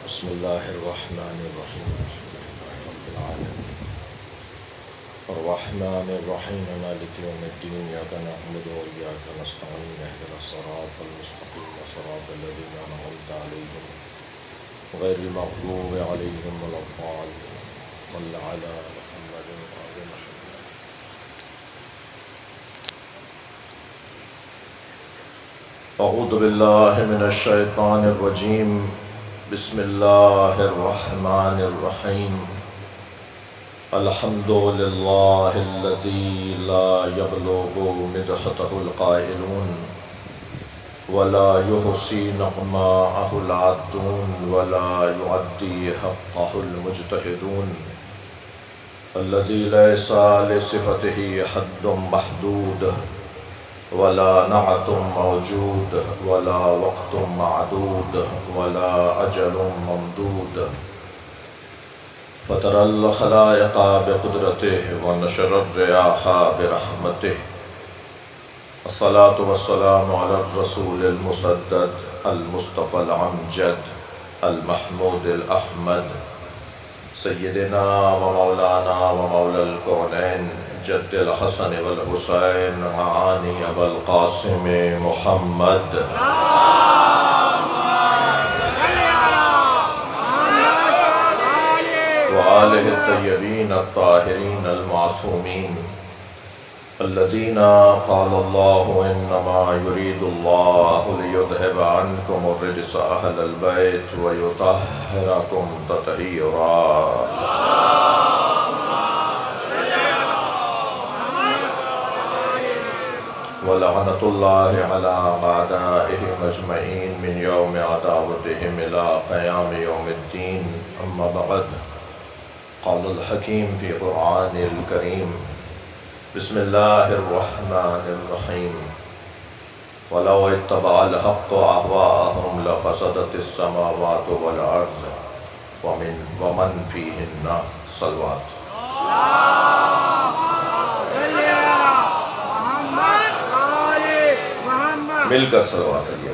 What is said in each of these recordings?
بسم اللہ الرحمن الرحیم الحمدللہ رب العالمین الرحمن الرحیم مالک یوم الدین ایاک نعبد و ایاک نستعین اهدنا الصراط المستقیم صراط الذین انعمت علیہم غیر المغضوب علیہم ولا الضالین صل علی محمد وآل محمد. اعوذ باللہ من الشیطان الرجیم بسم اللہ الرحمن الرحیم الحمد للہ الذی لا یبلغ مدحتہ القائلون ولا یحصی نعماءہ العادون ولا یعدی حقہ المجتہدون الذی لیس لصفتہ حد محدود ولا نعت موجود ولا وقت معدود ولا أجل ممدود فطر الخلائق بقدرته ونشر الرياح برحمته. الصلاة والسلام على الرسول المسدد المصطفى الأمجد المحمود الأحمد سيدنا ومولانا ومولى الكونين جد الحسن والحسين معاني أبا القاسم محمد وآله الطيبين الطاهرين المعصومين الذين قال الله إنما يريد الله ليذهب عنكم الرجس أهل البيت ويطهركم تطهيرا. ولعنة الله على أعدائهم أجمعين من يوم عداوتهم إلى قيام يوم الدين. أما بعد، قال الحكيم في قرآن الكريم بسم الله الرحمن الرحيم ولو اتبع الحق أهواءهم لفسدت السماوات والأرض ومن فيهن. صلوات. مل کر صلوات علیہ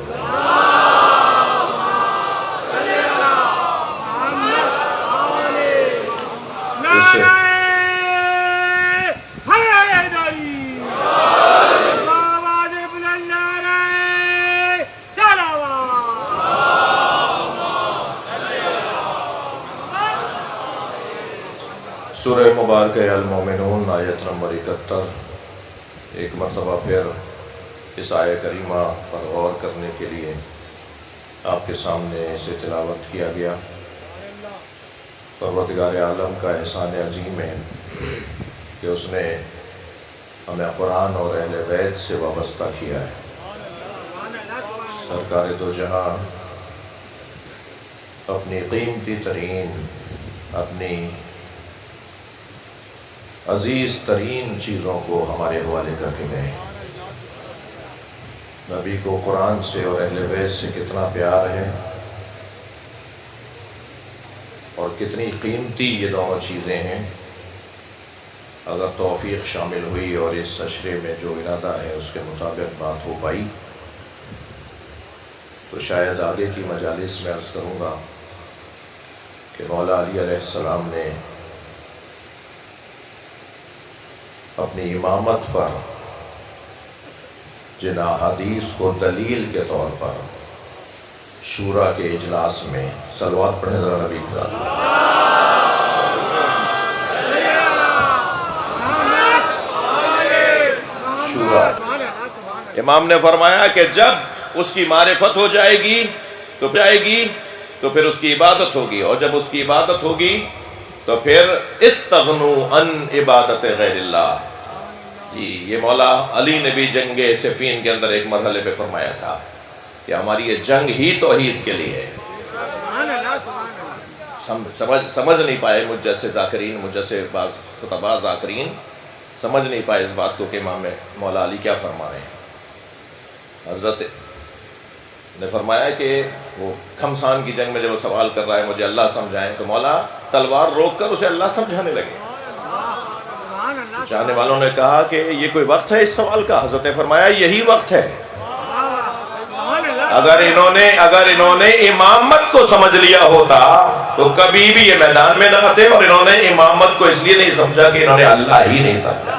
سورہ مبارکہ المومنون آیت نمبر 71. ایک مرتبہ پھر اس آیہ کریمہ پر غور کرنے کے لیے آپ کے سامنے اسے تلاوت کیا گیا. پروردگار عالم کا احسان عظیم ہے کہ اس نے ہمیں قرآن اور اہل بیت سے وابستہ کیا ہے. سرکار دو جہاں اپنی قیمتی ترین، اپنی عزیز ترین چیزوں کو ہمارے حوالے کر کے گئے. نبی کو قرآن سے اور اہل بیت سے کتنا پیار ہے اور کتنی قیمتی یہ دونوں چیزیں ہیں. اگر توفیق شامل ہوئی اور اس عشرے میں جو ارادہ ہے اس کے مطابق بات ہو پائی تو شاید آگے کی مجالس میں عرض کروں گا کہ مولا علی علیہ السلام نے اپنی امامت پر جن احادیث کو دلیل کے طور پر شورا کے اجلاس میں صلوات پڑھیں ذرا نبی کا شورا امام نے فرمایا کہ جب اس کی معرفت ہو جائے گی تو پھر اس کی عبادت ہوگی، اور جب اس کی عبادت ہوگی تو پھر استغنوا عن عبادت غیر اللہ. جی یہ مولا علی نے بھی جنگ صفین کے اندر ایک مرحلے پہ فرمایا تھا کہ ہماری یہ جنگ ہی توحید کے لیے ہے. سمجھ نہیں پائے مجھ جیسے ذاکرین، مجھ جیسے بعض خطباء ذاکرین سمجھ نہیں پائے اس بات کو کہ امام مولا علی کیا فرما رہے ہیں. حضرت نے فرمایا کہ وہ کھمسان کی جنگ میں جب وہ سوال کر رہا ہے مجھے اللہ سمجھائیں، تو مولا تلوار روک کر اسے اللہ سمجھانے لگے. چاہنے والوں نے کہا کہ یہ کوئی وقت ہے اس سوال کا؟ حضرت نے فرمایا یہی وقت ہے. اگر انہوں نے امامت کو سمجھ لیا ہوتا تو کبھی بھی یہ میدان میں نہ آتے، اور انہوں نے امامت کو اس لیے نہیں سمجھا کہ انہوں نے اللہ ہی نہیں سمجھا۔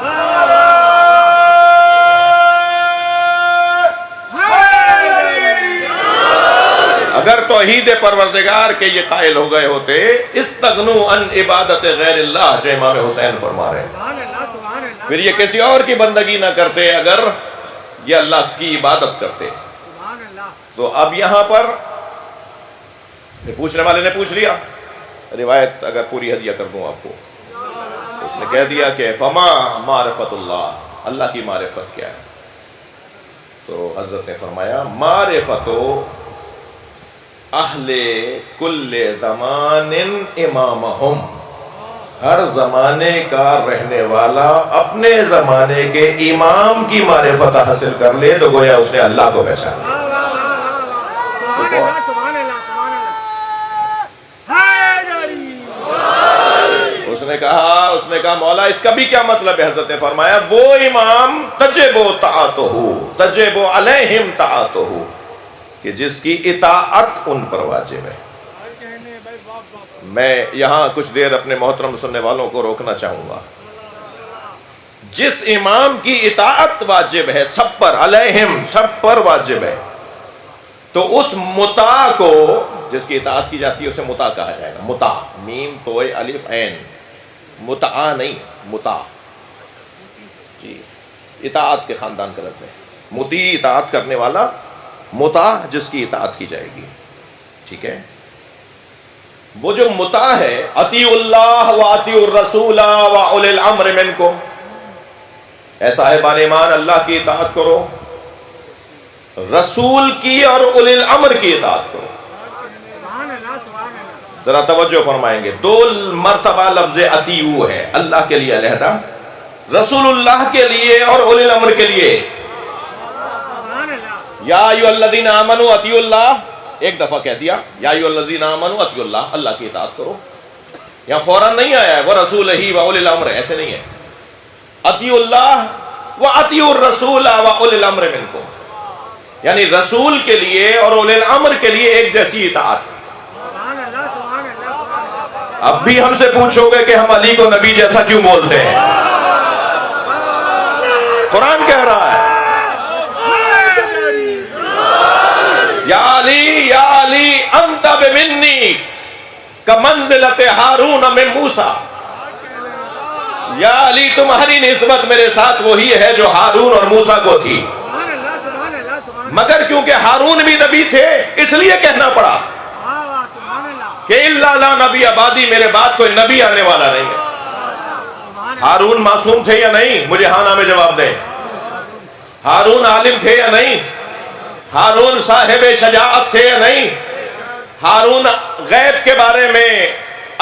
اگر توحید پروردگار کے یہ قائل ہو گئے ہوتے، استغنوا عن عبادت غیر اللہ، جو امام حسین فرما رہے ہیں، پھر یہ کسی اور کی بندگی نہ کرتے اگر یہ اللہ کی عبادت کرتے۔ تو اب یہاں پر پوچھنے والے نے پوچھ لیا، روایت اگر پوری ہدیہ کر دوں آپ کو، اس نے کہہ دیا کہ فما معرفت اللہ، اللہ کی معرفت کیا ہے؟ تو حضرت نے فرمایا معرفت اہل کل زمان امامہم، ہر زمانے کا رہنے والا اپنے زمانے کے امام کی معرفت حاصل کر لے تو گویا اس نے اللہ کو پہچانا۔ اس نے کہا مولا اس کا بھی کیا مطلب ہے؟ حضرت نے فرمایا وہ امام تجب تجب علیہم طاعتہ، کہ جس کی اطاعت ان پر واجب ہے۔ میں یہاں کچھ دیر اپنے محترم سننے والوں کو روکنا چاہوں گا۔ جس امام کی اطاعت واجب ہے سب پر، علیہم سب پر واجب ہے، تو اس مطاع کو، جس کی اطاعت کی جاتی ہے اسے مطاع کہا جائے گا۔ مطاع، میم توئے الف عین، مطاع نہیں، مطاع جی، اطاعت کے خاندان کا لفظ ہے۔ مطیع اطاعت کرنے والا، مطاع جس کی اطاعت کی جائے گی، ٹھیک ہے۔ وہ جو مطاع ہے، اطیعوا اللہ و اطیعوا الرسول و اولی الامر منکم، اے صاحبان ایمان اللہ کی اطاعت کرو، رسول کی اور اولی الامر کی اطاعت کرو۔ ذرا توجہ فرمائیں گے، دو مرتبہ لفظ اطیعوا ہے، اللہ کے لیے علیحدہ، رسول اللہ کے لیے اور اولی الامر کے لیے۔ یا ایھا الذین آمنوا اطیعوا اللہ، ایک دفعہ کہہ دیا یا ایھا الذین آمنوا اطیعوا اللہ، اللہ کی اطاعت کرو۔ یہاں فوراً نہیں آیا ہے وہ رسول ہی و اولی الامر، ایسے نہیں ہے۔ اطیعوا اللہ و اطیعوا الرسول و اولی الامر منکم، یعنی رسول کے لیے اور اولی الامر کے لیے ایک جیسی اطاعت۔ اب بھی ہم سے پوچھو گے کہ ہم علی کو نبی جیسا کیوں بولتے ہیں؟ قرآن کہہ رہا ہے یا علی انت بمنی کمنزلت ہارون من موسیٰ، یا علی تمہاری نسبت میرے ساتھ وہی ہے جو ہارون اور موسیٰ کو تھی، مگر کیونکہ ہارون بھی نبی تھے اس لیے کہنا پڑا کہ الا لا نبی بعدی، میرے بعد کوئی نبی آنے والا نہیں ہے۔ ہارون معصوم تھے یا نہیں؟ مجھے ہاں نہ میں جواب دیں۔ ہارون عالم تھے یا نہیں؟ ہارون صاحب شجاعت تھے یا نہیں؟ ہارون غیب کے بارے میں،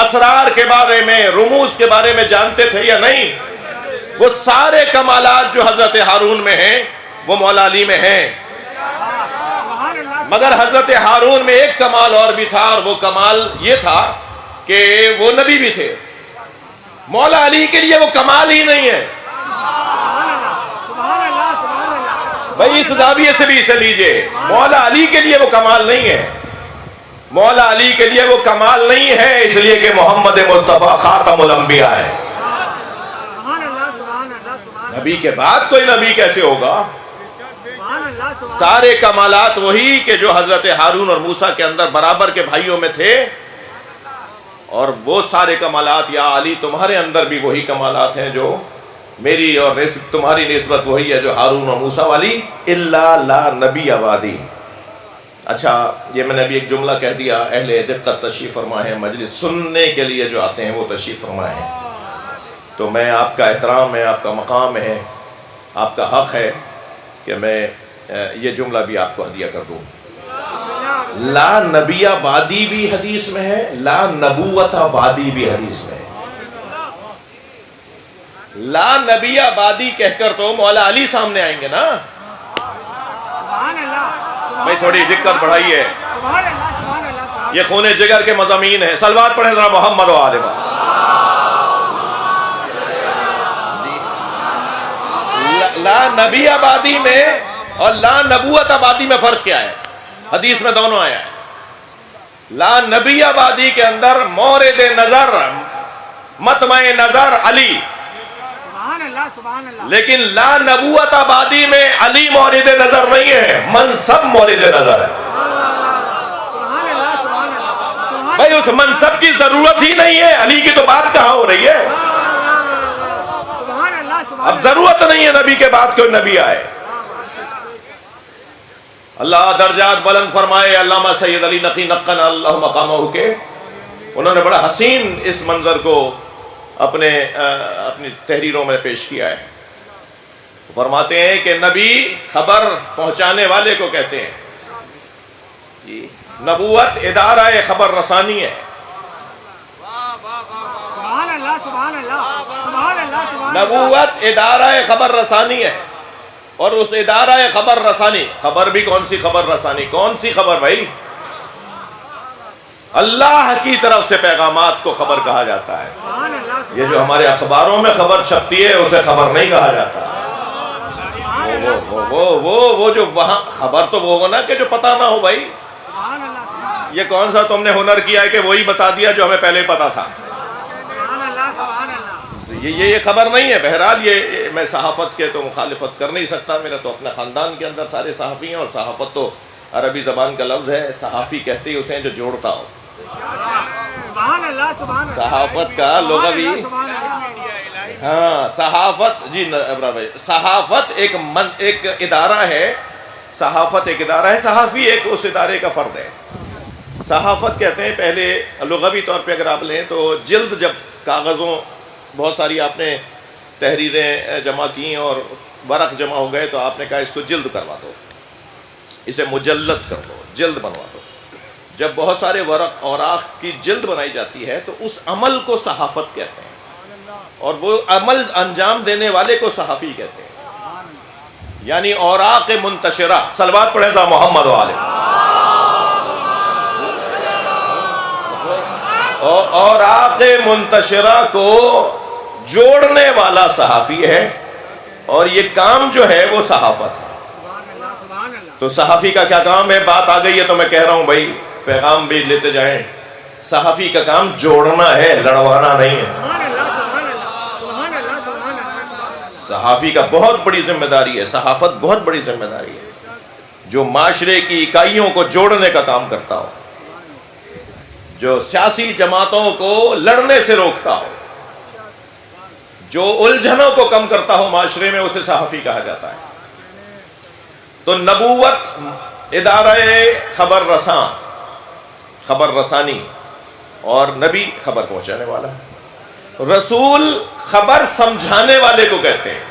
اسرار کے بارے میں، رموز کے بارے میں جانتے تھے یا نہیں؟ وہ سارے کمالات جو حضرت ہارون میں ہیں وہ مولا علی میں ہیں، مگر حضرت ہارون میں ایک کمال اور بھی تھا، اور وہ کمال یہ تھا کہ وہ نبی بھی تھے۔ مولا علی کے لیے وہ کمال ہی نہیں ہے۔ بھائی اس زاویے سے بھی اسے لیجئے، مولا علی کے لیے وہ کمال نہیں ہے۔ مولا علی کے لیے وہ کمال نہیں ہے اس لیے کہ محمد مصطفیٰ خاتم الانبیاء ہے۔ نبی کے بعد کوئی نبی کیسے ہوگا؟ سارے کمالات وہی کہ جو حضرت ہارون اور موسیٰ کے اندر برابر کے بھائیوں میں تھے، اور وہ سارے کمالات یا علی تمہارے اندر بھی وہی کمالات ہیں جو میری اور تمہاری نسبت وہی ہے جو ہارون اور موسیٰ والی، الا لا نبی بعدی۔ اچھا، یہ میں نے ابھی ایک جملہ کہہ دیا، اہل دقت تشریف فرما ہے، مجلس سننے کے لیے جو آتے ہیں وہ تشریف فرما ہے، تو میں آپ کا احترام ہے، آپ کا مقام ہے، آپ کا حق ہے کہ میں یہ جملہ بھی آپ کو ہدیہ کر دوں۔ لا نبی بعدی بھی حدیث میں ہے، لا نبوت بعدی بھی حدیث میں ہے۔ لا نبی بعدی کہہ کر تو مولا علی سامنے آئیں گے نا۔ بھائی تھوڑی دقت بڑھائی ہے، یہ خون جگر کے مضامین ہیں۔ صلوات پڑھیں ذرا محمد و آل محمد۔ لا نبی آبادی میں اور لا نبوت آبادی میں فرق کیا ہے؟ حدیث میں دونوں آیا ہے. لا نبی آبادی کے اندر مورد نظر مطمع نظر علی، لیکن لا نبوت آبادی میں علی مورد نظر نہیں ہے، منصب مورد نظر ہے. بھائی اس منصب کی ضرورت ہی نہیں ہے، علی کی تو بات کہاں ہو رہی ہے؟ اب ضرورت نہیں ہے نبی کے بعد کوئی نبی آئے. اللہ درجات بلند فرمائے. علامہ سید علی نقی نقن اللہ مقامہ کے انہوں نے بڑا حسین اس منظر کو اپنی تحریروں میں پیش کیا ہے. فرماتے ہیں کہ نبی خبر پہنچانے والے کو کہتے ہیں. نبوت ادارہ خبر رسانی ہے. نبوت ادارہ خبر رسانی ہے، اور اس ادارہ خبر رسانی، خبر بھی کون سی خبر رسانی؟ کون سی خبر بھائی؟ اللہ کی طرف سے پیغامات کو خبر کہا جاتا ہے. یہ جو ہمارے اخباروں میں خبر چھپتی ہے اسے خبر نہیں کہا جاتا. وہ جو وہاں خبر تو وہ ہونا کہ جو پتہ نہ ہو. بھائی یہ کون سا تم نے ہنر کیا ہے کہ وہی بتا دیا جو ہمیں پہلے پتا تھا؟ یہ خبر نہیں ہے. بہرحال یہ میں صحافت کے تو مخالفت کر نہیں سکتا. میرا تو اپنے خاندان کے اندر سارے صحافی ہیں، اور صحافت تو عربی زبان کا لفظ ہے. صحافی کہتے ہی اسے جو جوڑتا ہو. صحافت کا لغوی، ہاں صحافت، جی بھائی، صحافت ایک ادارہ ہے. صحافت ایک ادارہ ہے، صحافی ایک اس ادارے کا فرد ہے. صحافت کہتے ہیں پہلے لغوی طور پہ اگر آپ لیں تو جلد، جب کاغذوں بہت ساری آپ نے تحریریں جمع کی اور ورق جمع ہو گئے تو آپ نے کہا اس کو جلد کروا دو، اسے مجلد کر دو، جلد بنوا دو. جب بہت سارے ورق اوراق کی جلد بنائی جاتی ہے تو اس عمل کو صحافت کہتے ہیں، اور وہ عمل انجام دینے والے کو صحافی کہتے ہیں. یعنی اوراق منتشرہ، صلوات پڑھیں ذا محمد والے، اوراق منتشرہ کو جوڑنے والا صحافی ہے، اور یہ کام جو ہے وہ صحافت ہے. تو صحافی کا کیا کام ہے؟ بات آ گئی ہے تو میں کہہ رہا ہوں بھائی، پیغام بھی لیتے جائیں. صحافی کا کام جوڑنا ہے، لڑوانا نہیں ہے. صحافی کا بہت بڑی ذمہ داری ہے. صحافت بہت بڑی ذمہ داری ہے جو معاشرے کی اکائیوں کو جوڑنے کا کام کرتا ہو، جو سیاسی جماعتوں کو لڑنے سے روکتا ہو، جو الجھنوں کو کم کرتا ہو معاشرے میں، اسے صحافی کہا جاتا ہے. تو نبوت ادارہ خبر رساں، خبر رسانی، اور نبی خبر پہنچانے والا. رسول خبر سمجھانے والے کو کہتے ہیں.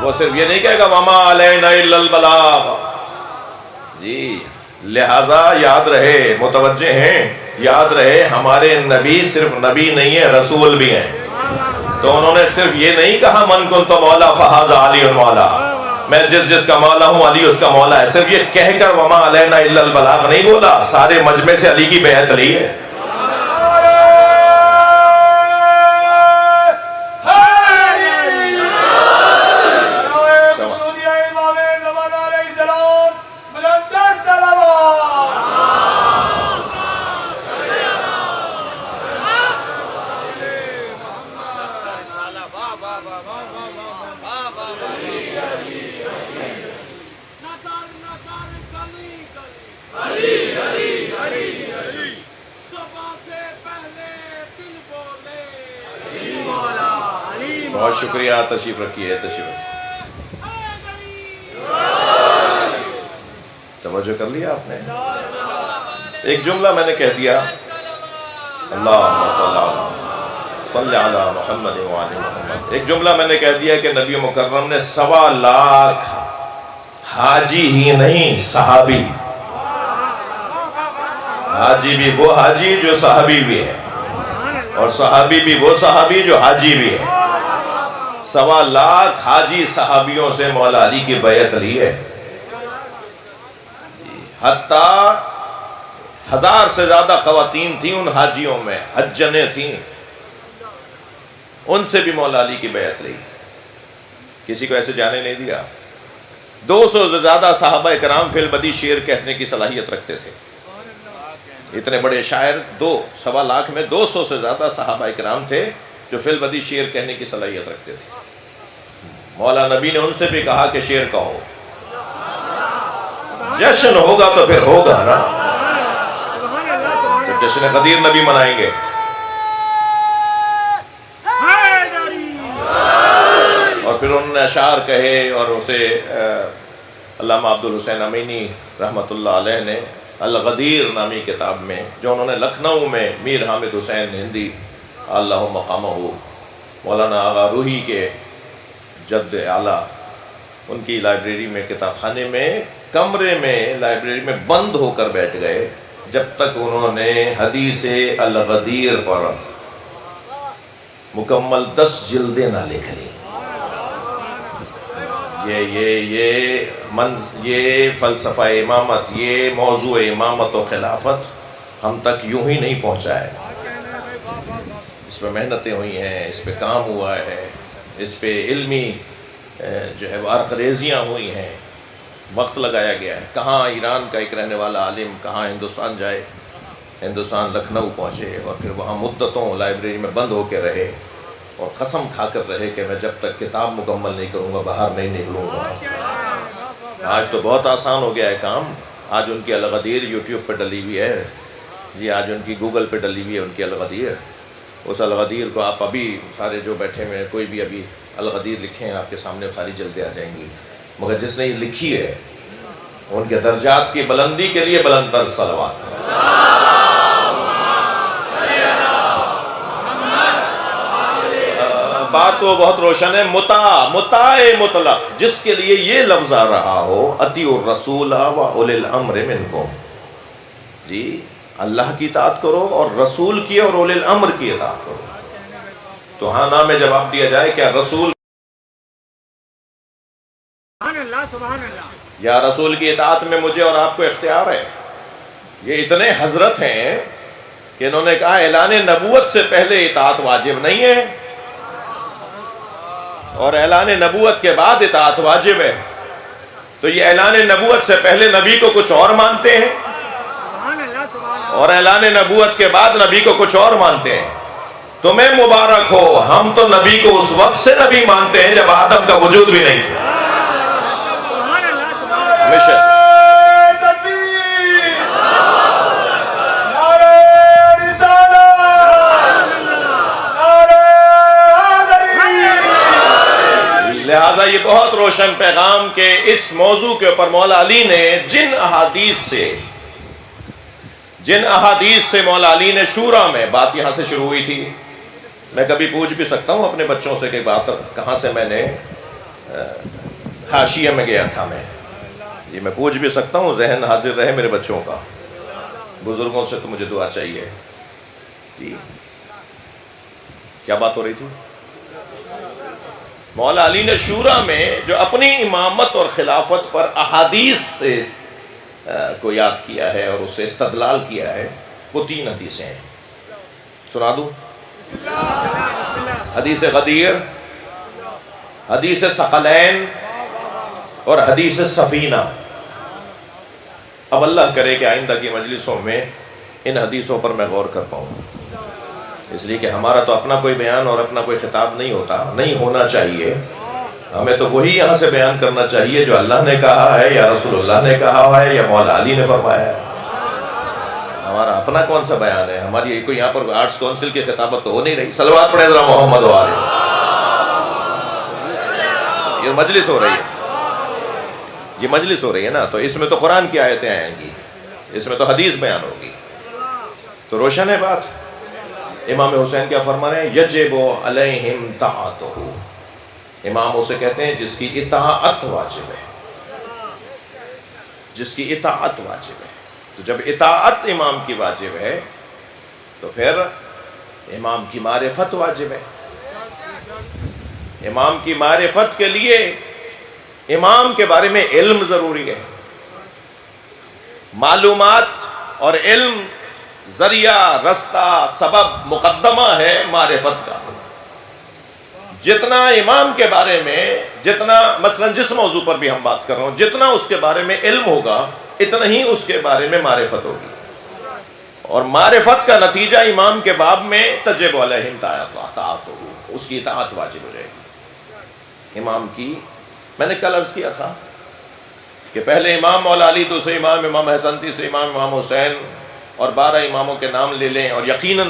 وہ صرف یہ نہیں کہے گا وما علینا الا البلاغ. جی لہذا یاد رہے، متوجہ ہیں، یاد رہے ہمارے نبی صرف نبی نہیں ہے، رسول بھی ہیں. تو انہوں نے صرف یہ نہیں کہا من کنت مولا فہذا علی مولا، میں جس کا مولا ہوں علی اس کا مولا ہے. صرف یہ کہہ کر وما علینا الا البلاغ نہیں بولا، سارے مجمع سے علی کی بیعت لی ہے. بہت شکریہ. تشریف رکھیے، تشریف رکھیے. توجہ کر لیا آپ نے؟ ایک جملہ میں نے کہہ دیا، اللہم صلی علی محمد وعلی محمد. ایک جملہ میں نے کہہ دیا کہ نبی مکرم نے 1.25 لاکھ حاجی ہی نہیں، صحابی. حاجی بھی وہ حاجی جو صحابی بھی ہے، اور صحابی بھی وہ صحابی جو حاجی بھی ہے. 1.25 لاکھ حاجی صحابیوں سے مولا علی کی بیعت لی ہے. حتیٰ 1000 سے زیادہ خواتین تھیں ان حاجیوں میں، حجنیں تھیں، ان سے بھی مولا علی کی بیعت لی. کسی کو ایسے جانے نہیں دیا. 200 سے زیادہ صحابہ کرام فی البدی شعر کہنے کی صلاحیت رکھتے تھے. اتنے بڑے شاعر 2.25 لاکھ میں 200 سے زیادہ صحابہ کرام تھے جو فی البدی شعر کہنے کی صلاحیت رکھتے تھے. مولا نبی نے ان سے بھی کہا کہ شعر کہو. جشن ہوگا تو پھر ہوگا نا، تو جشن غدیر نبی منائیں گے. اور پھر انہوں نے اشعار کہے، اور اسے علامہ عبدالحسین امینی رحمۃ اللہ علیہ نے الغدیر نامی کتاب میں، جو انہوں نے لکھنؤ میں میر حامد حسین ہندی اللہ مقامہ مولانا آغا روحی کے جد اعلیٰ، ان کی لائبریری میں، کتاب خانے میں، کمرے میں لائبریری میں بند ہو کر بیٹھ گئے جب تک انہوں نے حدیث الغدیر پر مکمل 10 جلدیں نہ لکھ لی. یہ فلسفہ امامت، یہ موضوع امامت و خلافت ہم تک یوں ہی نہیں پہنچا ہے. اس پہ محنتیں ہوئی ہیں، اس پہ کام ہوا ہے، اس پہ علمی جو ہے ورق ریزیاں ہوئی ہیں، وقت لگایا گیا ہے. کہاں ایران کا ایک رہنے والا عالم کہاں ہندوستان جائے، ہندوستان لکھنؤ پہنچے اور پھر وہاں مدتوں لائبریری میں بند ہو کے رہے اور قسم کھا کر رہے کہ میں جب تک کتاب مکمل نہیں کروں گا باہر نہیں نکلوں گا. آج تو بہت آسان ہو گیا ہے کام. آج ان کی الغدیر یوٹیوب پہ ڈلی ہوئی ہے جی، آج ان کی گوگل پہ ڈلی ہوئی ہے ان کی الغدیر. اس الغدیر کو آپ ابھی سارے جو بیٹھے ہوئے ہیں، کوئی بھی ابھی الغدیر لکھیں آپ کے سامنے ساری جلدیں آ جائیں گی. مگر جس نے یہ لکھی ہے ان کے درجات کی بلندی کے لیے بلند تر صلوات. بات تو بہت روشن ہے. مطاع مطلق، جس کے لیے یہ لفظ آ رہا ہو اطیعوا الرسول و اولی الامر منکم، جی اللہ کی اطاعت کرو اور رسول کی اور اولی الامر کی اطاعت کرو. تو ہاں نہ میں جواب دیا جائے کیا رسول یا رسول کی اطاعت میں مجھے اور آپ کو اختیار ہے؟ یہ اتنے حضرت ہیں کہ انہوں نے کہا اعلان نبوت سے پہلے اطاعت واجب نہیں ہے اور اعلان نبوت کے بعد اطاعت واجب ہے. تو یہ اعلان نبوت سے پہلے نبی کو کچھ اور مانتے ہیں اور اعلان نبوت کے بعد نبی کو کچھ اور مانتے ہیں. تمہیں مبارک ہو، ہم تو نبی کو اس وقت سے نبی مانتے ہیں جب آدم کا وجود بھی نہیں تھا. لہٰذا یہ بہت روشن پیغام کہ اس موضوع کے اوپر مولا علی نے جن احادیث سے مولا علی نے شورا میں، بات یہاں سے شروع ہوئی تھی. میں کبھی پوچھ بھی سکتا ہوں اپنے بچوں سے کہ بات کہاں سے میں نے حاشیہ میں گیا تھا میں میں پوچھ بھی سکتا ہوں، ذہن حاضر رہے میرے بچوں کا. بزرگوں سے تو مجھے دعا چاہیے. جی کیا بات ہو رہی تھی؟ مولا علی نے شورا میں جو اپنی امامت اور خلافت پر احادیث سے کو یاد کیا ہے اور اس سے استدلال کیا ہے، وہ 3 حدیثیں ہیں. سنا دوں؟ حدیث غدیر، حدیث ثقلین اور حدیث سفینہ. اب اللہ کرے کہ آئندہ کی مجلسوں میں ان حدیثوں پر میں غور کر پاؤں، اس لیے کہ ہمارا تو اپنا کوئی بیان اور اپنا کوئی خطاب نہیں ہوتا، نہیں ہونا چاہیے. ہمیں تو وہی یہاں سے بیان کرنا چاہیے جو اللہ نے کہا ہے یا رسول اللہ نے کہا ہے یا مولا علی نے فرمایا ہے. ہمارا اپنا کون سا بیان ہے؟ ہماری کوئی یہاں پر آرٹس کونسل کی خطابت تو ہو نہیں رہی. صلوات پڑھیں ذرا محمد و آلہ. یہ مجلس ہو رہی ہے، یہ مجلس ہو رہی ہے نا، تو اس میں تو قرآن کی آیتیں آئیں گی، اس میں تو حدیث بیان ہوگی. تو روشن ہے بات. امام حسین کیا فرما رہے ہیں؟ یجب علیہم طاعتہ. امام اسے کہتے ہیں جس کی اطاعت واجب ہے، جس کی اطاعت واجب ہے. تو جب اطاعت امام کی واجب ہے تو پھر امام کی معرفت واجب ہے. امام کی معرفت کے لیے امام کے بارے میں علم ضروری ہے. معلومات اور علم ذریعہ، رستہ، سبب، مقدمہ ہے معرفت کا. جتنا امام کے بارے میں، جتنا مثلا جس موضوع پر بھی ہم بات کر رہے ہوں، جتنا اس کے بارے میں علم ہوگا اتنا ہی اس کے بارے میں معرفت ہوگی، اور معرفت کا نتیجہ امام کے باب میں تجب علیہم طاعت ہوگی، اس کی اطاعت واجب ہو جائے گی امام کی۔ میں نے کل عرض کیا تھا کہ پہلے امام مولا علی، دوسرے امام امام حسن، تیسرے امام امام حسین، اور 12 اماموں کے نام لے لیں، اور یقیناً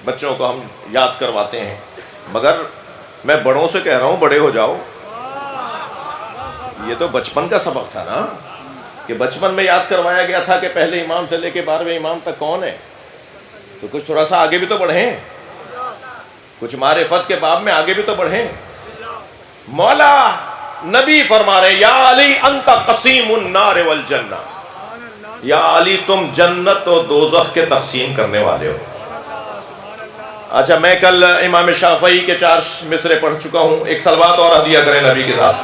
بچوں کو ہم یاد کرواتے ہیں، مگر میں بڑوں سے کہہ رہا ہوں بڑے ہو جاؤ۔ یہ تو بچپن کا سبق تھا نا، کہ بچپن میں یاد کروایا گیا تھا کہ پہلے امام سے لے کے 12ویں امام تک کون ہے، تو کچھ تھوڑا سا آگے بھی تو بڑھیں، کچھ معرفت کے باب میں آگے بھی تو بڑھیں۔ مولا نبی فرما رہے یا علی انت قسیم النار والجنہ، یا علی تم جنت و دوزخ کے تقسیم کرنے والے ہو۔ اچھا، میں کل امام شافعی کے 4 مصرے پڑھ چکا ہوں، ایک صلوات اور ہدیہ کریں نبی کے ساتھ۔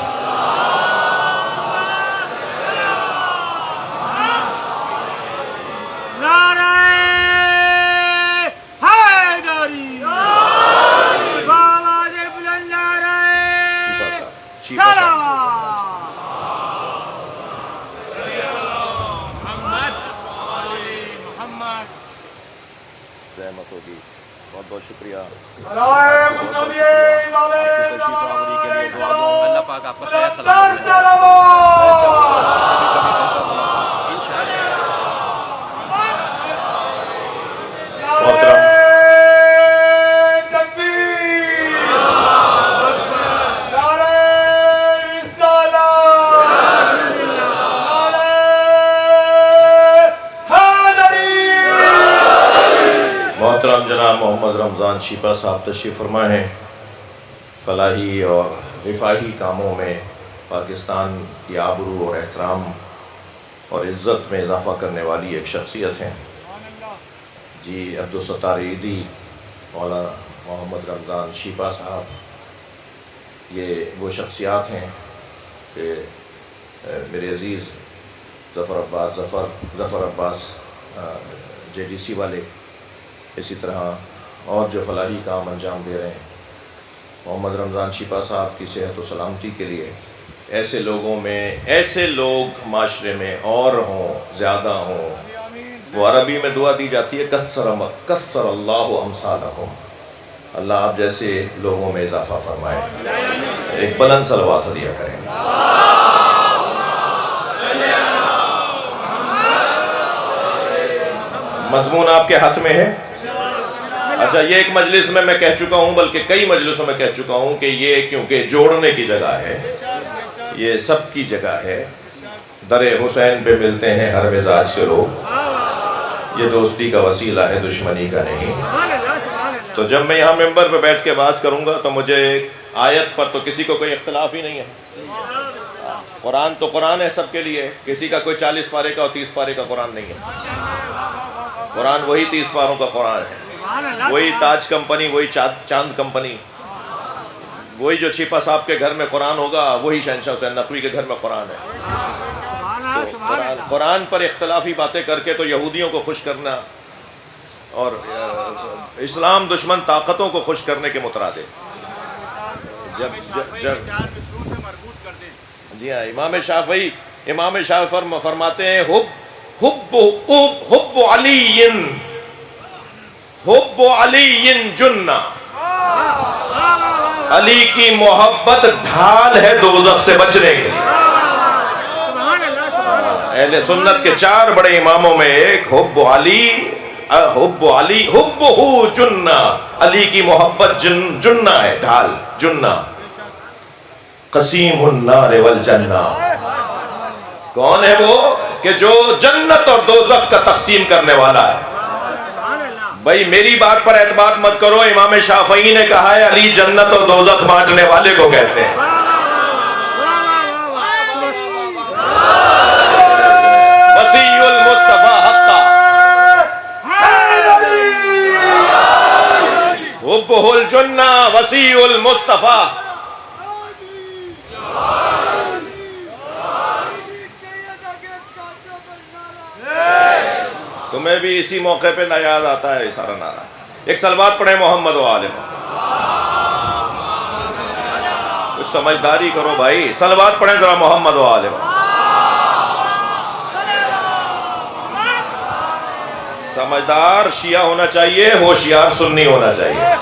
رحمت ہوگی، بہت بہت شکریہ۔ اللہ پاک آپ کا سلام محترم جناب محمد رمضان شیپا صاحب تشریف فرما ہیں، فلاحی اور رفاہی کاموں میں پاکستان کی آبرو اور احترام اور عزت میں اضافہ کرنے والی ایک شخصیت ہیں جی عبدالستار عیدی مولانا محمد رمضان شیپا صاحب۔ یہ وہ شخصیات ہیں کہ میرے عزیز ظفر عباس JDC والے، اسی طرح اور جو فلاحی کام انجام دے رہے ہیں، محمد رمضان شیپا صاحب کی صحت و سلامتی کے لیے ایسے لوگوں میں، ایسے لوگ معاشرے میں اور ہوں، زیادہ ہوں۔ وہ عربی میں دعا دی جاتی ہے کثر اللہ امثالکم، اللہ آپ جیسے لوگوں میں اضافہ فرمائے۔ ایک بلند صلوات ہدیہ کریں۔ مضمون آپ کے ہاتھ میں ہے۔ اچھا، یہ ایک مجلس میں کہہ چکا ہوں، بلکہ کئی مجلسوں میں کہہ چکا ہوں کہ یہ کیونکہ جوڑنے کی جگہ ہے، یہ سب کی جگہ ہے، در حسین پہ ملتے ہیں ہر مزاج کے لوگ، یہ دوستی کا وسیلہ ہے، دشمنی کا نہیں۔ تو جب میں یہاں ممبر پہ بیٹھ کے بات کروں گا تو مجھے آیت پر تو کسی کو کوئی اختلاف ہی نہیں ہے، قرآن تو قرآن ہے سب کے لیے، کسی کا کوئی 40 پارے کا اور 30 پارے کا قرآن نہیں ہے، قرآن وہی 30 پاروں کا قرآن ہے، وہی تاج کمپنی، وہی چاند کمپنی، وہی جو شیپا صاحب کے گھر میں قرآن ہوگا وہی شہنشاہ حسین نقوی کے گھر میں قرآن ہے۔ تو قرآن پر اختلافی باتیں کر کے تو یہودیوں کو خوش کرنا اور اسلام دشمن طاقتوں کو خوش کرنے کے مترادف۔ جی ہاں، امام شافعی فرماتے ہیں حب علی جنہ، علی کی محبت ڈھال ہے دوزخ سے بچنے کی۔ اہل سنت کے 4 بڑے اماموں میں ایک حب جنہ، علی کی محبت جنہ ہے، ڈھال، جنہ۔ قسیم النار والجنہ، کون ہے وہ کہ جو جنت اور دوزخ کا تقسیم کرنے والا ہے۔ بھائی میری بات پر اعتماد مت کرو، امام شافعی نے کہا ہے علی جنت اور دوزخ بانٹنے والے کو کہتے ہیں۔ وسیع المصطفیٰ حقا، حبہ الجنہ وسیع المصطفیٰ۔ تمہیں بھی اسی موقع پہ نہ یاد آتا ہے سارا نعرہ۔ ایک صلوات پڑھیں محمد و آل محمد۔ کچھ سمجھداری کرو بھائی. صلوات پڑھیں ذرا محمد و آل محمد. سمجھدار شیعہ ہونا چاہیے, ہوشیار سنی ہونا چاہیے.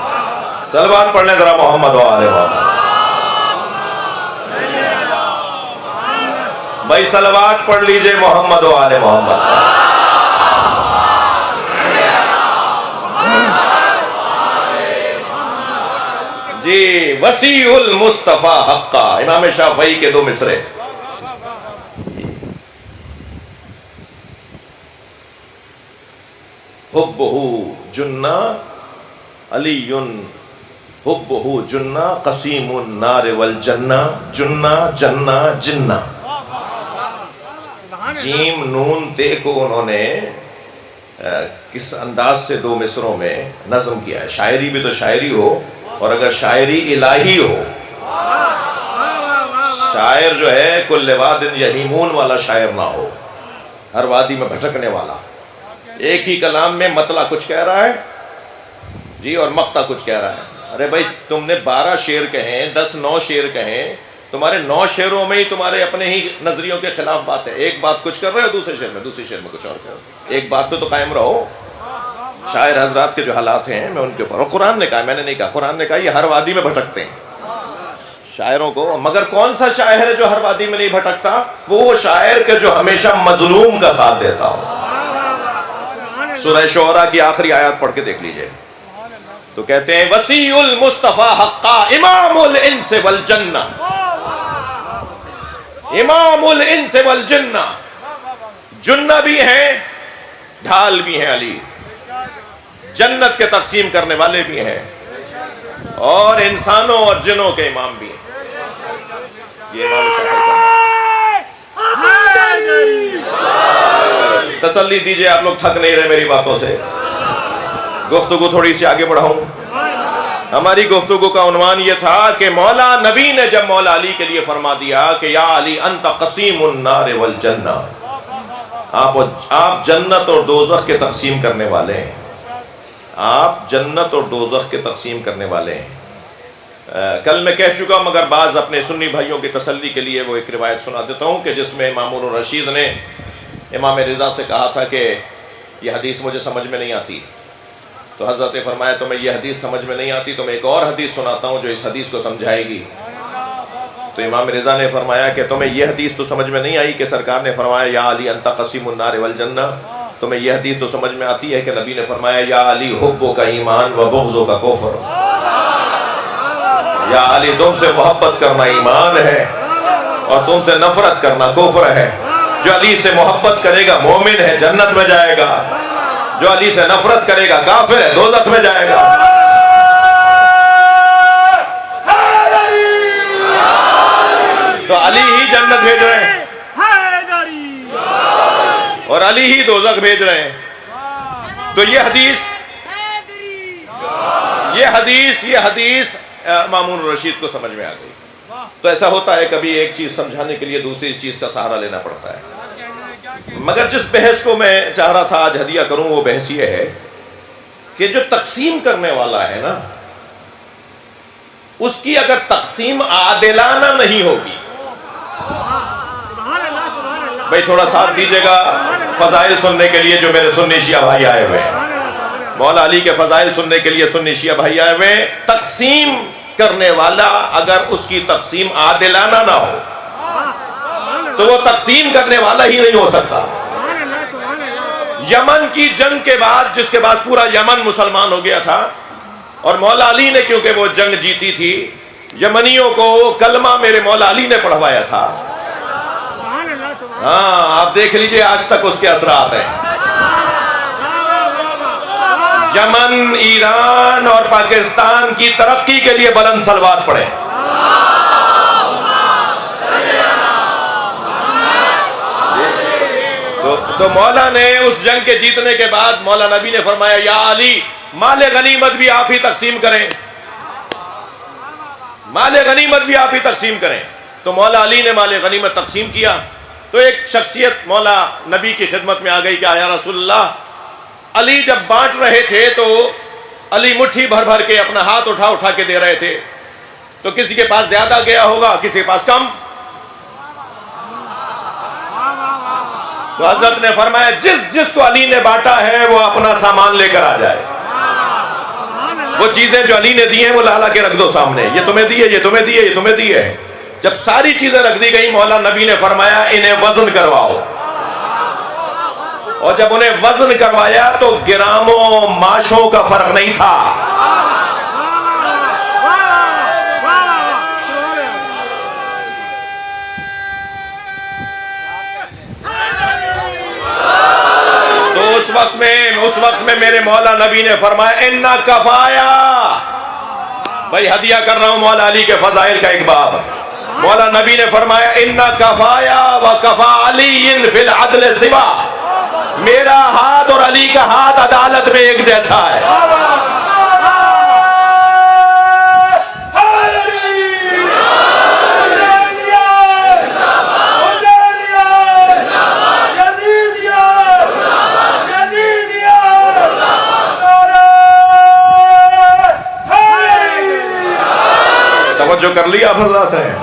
صلوات پڑھ لیں ذرا محمد و آل محمد. بھائی صلوات پڑھ لیجئے محمد و آل محمد. جی وسیع المصطفیٰ حقا, امام شافعی کے 2 مصرے. حبہ جنہ علی حبہ جنہ قسیم النار والجنہ جنہ جنہ جنہ. جیم نون تے کو انہوں نے کس انداز سے 2 مصروں میں نظم کیا ہے. شاعری بھی تو شاعری ہو, اور اگر شاعری الہی ہو, شاعر جو ہے کل واد یہیمون والا شاعر نہ ہو, ہر وادی میں بھٹکنے والا. ایک ہی کلام میں مطلع کچھ کہہ رہا ہے جی اور مقطع کچھ کہہ رہا ہے. ارے بھائی تم نے 12 شعر کہیں, 9 شعر کہیں, تمہارے 9 شعروں میں ہی تمہارے اپنے ہی نظریوں کے خلاف بات ہے. ایک بات کچھ کر رہے ہو, دوسرے شعر میں کچھ اور کر رہے ہو. ایک بات پہ تو قائم رہو. شاعر حضرات کے جو حالات ہیں میں ان کے اوپر, اور قرآن نے کہا, میں نے نہیں کہا, قرآن نے کہا یہ ہر وادی میں بھٹکتے ہیں شاعروں کو. مگر کون سا شاعر ہے جو ہر وادی میں نہیں بھٹکتا؟ وہ شاعر کے جو ہمیشہ مظلوم کا ساتھ دیتا ہو. سورہ شعراء کی آخری آیات پڑھ کے دیکھ لیجئے تو کہتے ہیں وسیع المصطفیٰ حقا امام الانس والجنہ. امام الانس والجنہ, جنہ بھی ہیں ڈھال بھی ہیں علی, جنت کے تقسیم کرنے والے بھی ہیں, اور انسانوں اور جنوں کے امام بھی ہیں. یہ امام تسلی دیجئے, آپ لوگ تھک نہیں رہے میری باتوں سے. گفتگو تھوڑی سی آگے بڑھاؤں. ہماری گفتگو کا عنوان یہ تھا کہ مولا نبی نے جب مولا علی کے لیے فرما دیا کہ یا علی انت قسیم النار والجنہ, آپ جنت اور دوزخ کے تقسیم کرنے والے ہیں. آپ جنت اور دوزخ کے تقسیم کرنے والے ہیں. کل میں کہہ چکا, مگر بعض اپنے سنی بھائیوں کی تسلی کے لیے وہ ایک روایت سنا دیتا ہوں کہ جس میں مامون الرشید نے امام رضا سے کہا تھا کہ یہ حدیث مجھے سمجھ میں نہیں آتی. تو حضرت نے فرمایا تمہیں یہ حدیث سمجھ میں نہیں آتی تو میں ایک اور حدیث سناتا ہوں جو اس حدیث کو سمجھائے گی. تو امام رضا نے فرمایا کہ تمہیں یہ حدیث تو سمجھ میں نہیں آئی کہ سرکار نے فرمایا یا علی انت قسیم النار والجنہ, تمہیں یہ حدیث تو سمجھ میں آتی ہے کہ نبی نے فرمایا یا علی حبو کا ایمان و بغضو کا کفر. یا علی تم سے محبت کرنا ایمان ہے اور تم سے نفرت کرنا کفر ہے. جو علی سے محبت کرے گا مومن ہے, جنت میں جائے گا. جو علی سے نفرت کرے گا کافر ہے, دوزخ میں جائے گا. تو علی ہی جنت بھیج رہے ہیں اور علی ہی دوزخ بھیج رہے ہیں. تو یہ حدیث مامون الرشید کو سمجھ میں آ گئی. تو ایسا ہوتا ہے کبھی ایک چیز سمجھانے کے لیے دوسری چیز کا سہارا لینا پڑتا ہے. مگر جس بحث کو میں چاہ رہا تھا آج ہدیہ کروں وہ بحث یہ ہے کہ جو تقسیم کرنے والا ہے نا, اس کی اگر تقسیم عادلانہ نہیں ہوگی. بھائی تھوڑا ساتھ دیجئے گا فضائل سننے کے لیے جو میرے سنی شیعہ بھائی آئے ہوئے ہیں. مولا علی کے فضائل سننے کے لیے سنی شیعہ بھائی آئے ہوئے ہیں. تقسیم کرنے والا اگر اس کی تقسیم عادلانہ نہ ہو تو وہ تقسیم کرنے والا ہی نہیں ہو سکتا. یمن کی جنگ کے بعد, جس کے بعد پورا یمن مسلمان ہو گیا تھا, اور مولا علی نے کیونکہ وہ جنگ جیتی تھی, یمنیوں کو کلمہ میرے مولا علی نے پڑھوایا تھا. ہاں آپ دیکھ لیجئے آج تک اس کے اثرات ہیں. یمن, ایران اور پاکستان کی ترقی کے لیے بلند صلوات پڑھیں. تو مولا نے اس جنگ کے جیتنے کے بعد مولا نبی نے فرمایا یا علی مال غنیمت بھی آپ ہی تقسیم کریں, مال غنیمت بھی آپ ہی تقسیم کریں. تو مولا علی نے مال غنیمت تقسیم کیا. تو ایک شخصیت مولا نبی کی خدمت میں آ گئی کہ یا رسول اللہ, علی جب بانٹ رہے تھے تو علی مٹھی بھر بھر کے اپنا ہاتھ اٹھا اٹھا کے دے رہے تھے, تو کسی کے پاس زیادہ گیا ہوگا، کسی کے پاس کم. تو حضرت نے فرمایا جس کو علی نے بانٹا ہے وہ اپنا سامان لے کر آ جائے. وہ چیزیں جو علی نے دی ہیں وہ لا کے رکھ دو سامنے، یہ تمہیں دی ہے، یہ تمہیں دی ہے، یہ تمہیں دی ہے. جب ساری چیزیں رکھ دی گئی، مولا نبی نے فرمایا انہیں وزن کرواؤ. اور جب انہیں وزن کروایا تو گراموں ماشوں کا فرق نہیں تھا. تو اس وقت میں میرے مولا نبی نے فرمایا اِنَّا کفایا. بھائی ہدیہ کر رہا ہوں مولا علی کے فضائل کا ایک باب. مولا نبی نے فرمایا اِنَّا کفایا وَکَفَا عَلِيٍّ فِي الْعَدْلِ سِوَا. میرا ہاتھ اور علی کا ہاتھ عدالت میں ایک جیسا ہے. توجہ کر لیا حضرات ہیں.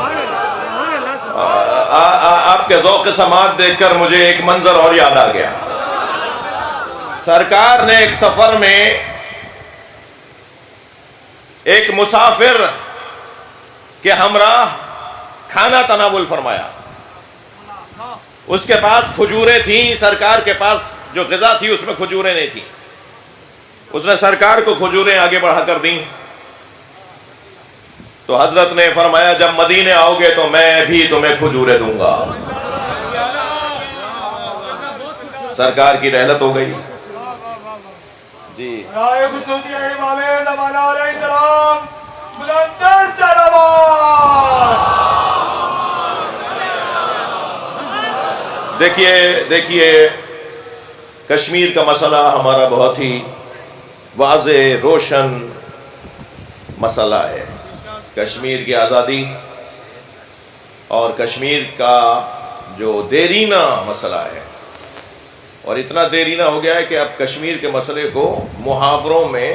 آپ کے ذوق سماعت دیکھ کر مجھے ایک منظر اور یاد آ گیا. سرکار نے ایک سفر میں ایک مسافر کے ہمراہ کھانا تناول فرمایا. اس کے پاس کھجوریں تھیں، سرکار کے پاس جو غذا تھی اس میں کھجوریں نہیں تھیں. اس نے سرکار کو کھجوریں آگے بڑھا کر دیں. تو حضرت نے فرمایا جب مدینے آؤ گے تو میں بھی تمہیں کھجوریں دوں گا. سرکار کی رحلت ہو گئی. جی امام زمانہ علیہ السلام بلند سلوات. دیکھیے کشمیر کا مسئلہ ہمارا بہت ہی واضح روشن مسئلہ ہے. کشمیر کی آزادی اور کشمیر کا جو دیرینہ مسئلہ ہے، اور اتنا دیرینہ ہو گیا ہے کہ اب کشمیر کے مسئلے کو محاوروں میں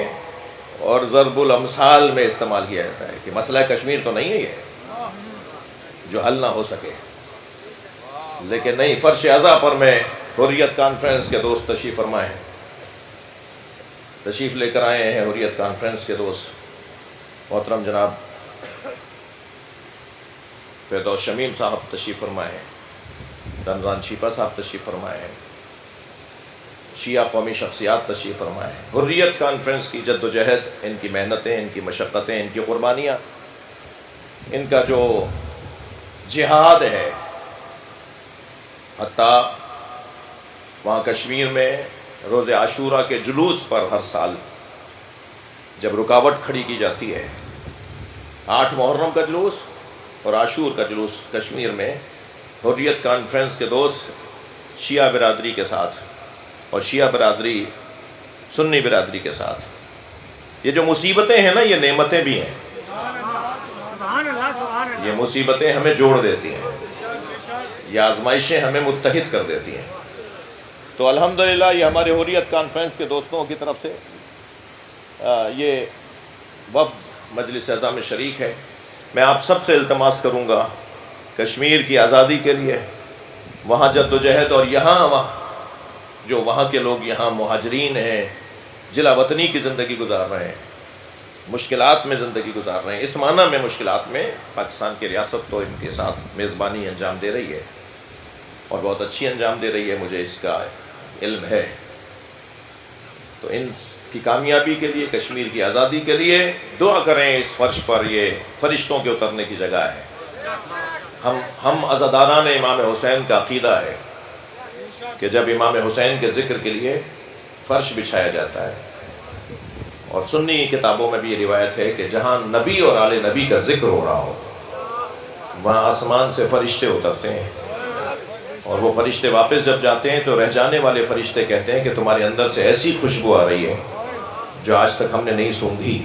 اور ضرب الامثال میں استعمال کیا جاتا ہے کہ مسئلہ کشمیر تو نہیں ہے یہ جو حل نہ ہو سکے. لیکن نہیں، فرش عزا پر میں حریت کانفرنس کے دوست تشریف لے کر آئے ہیں. حریت کانفرنس کے دوست محترم جناب فردوس شمیم صاحب تشریف فرمائے ہیں، رمضان شیپا صاحب تشریف فرمائے ہیں، شیعہ قومی شخصیات تشریف فرمائے ہیں. حریت کانفرنس کی جد و جہد، ان کی محنتیں، ان کی مشقتیں، ان کی قربانیاں، ان کا جو جہاد ہے، حتیٰ وہاں کشمیر میں روز عاشورہ کے جلوس پر ہر سال جب رکاوٹ کھڑی کی جاتی ہے، 8 محرم کا جلوس اور عاشور کا جلوس کشمیر میں حریت کانفرنس کے دوست شیعہ برادری کے ساتھ اور شیعہ برادری سنی برادری کے ساتھ، یہ جو مصیبتیں ہیں نا، یہ نعمتیں بھی ہیں. یہ مصیبتیں ہمیں جوڑ دیتی ہیں، یہ آزمائشیں ہمیں متحد کر دیتی ہیں. تو الحمدللہ یہ ہمارے حریت کانفرنس کے دوستوں کی طرف سے یہ وفد مجلس اعظم میں شریک ہے. میں آپ سب سے التماس کروں گا کشمیر کی آزادی کے لیے وہاں جد و جہد، اور یہاں جو وہاں کے لوگ یہاں مہاجرین ہیں، جلا وطنی کی زندگی گزار رہے ہیں، مشکلات میں زندگی گزار رہے ہیں. اس معنی میں مشکلات میں پاکستان کی ریاست تو ان کے ساتھ میزبانی انجام دے رہی ہے اور بہت اچھی انجام دے رہی ہے، مجھے اس کا علم ہے. تو ان کی کامیابی کے لیے، کشمیر کی آزادی کے لیے دعا کریں. اس فرش پر یہ فرشتوں کے اترنے کی جگہ ہے. ہم عزاداران امام حسین کا عقیدہ ہے کہ جب امام حسین کے ذکر کے لیے فرش بچھایا جاتا ہے، اور سنی کتابوں میں بھی یہ روایت ہے کہ جہاں نبی اور آل نبی کا ذکر ہو رہا ہو وہاں آسمان سے فرشتے اترتے ہیں، اور وہ فرشتے واپس جب جاتے ہیں تو رہ جانے والے فرشتے کہتے ہیں کہ تمہارے اندر سے ایسی خوشبو آ رہی ہے جو آج تک ہم نے نہیں سونگھی.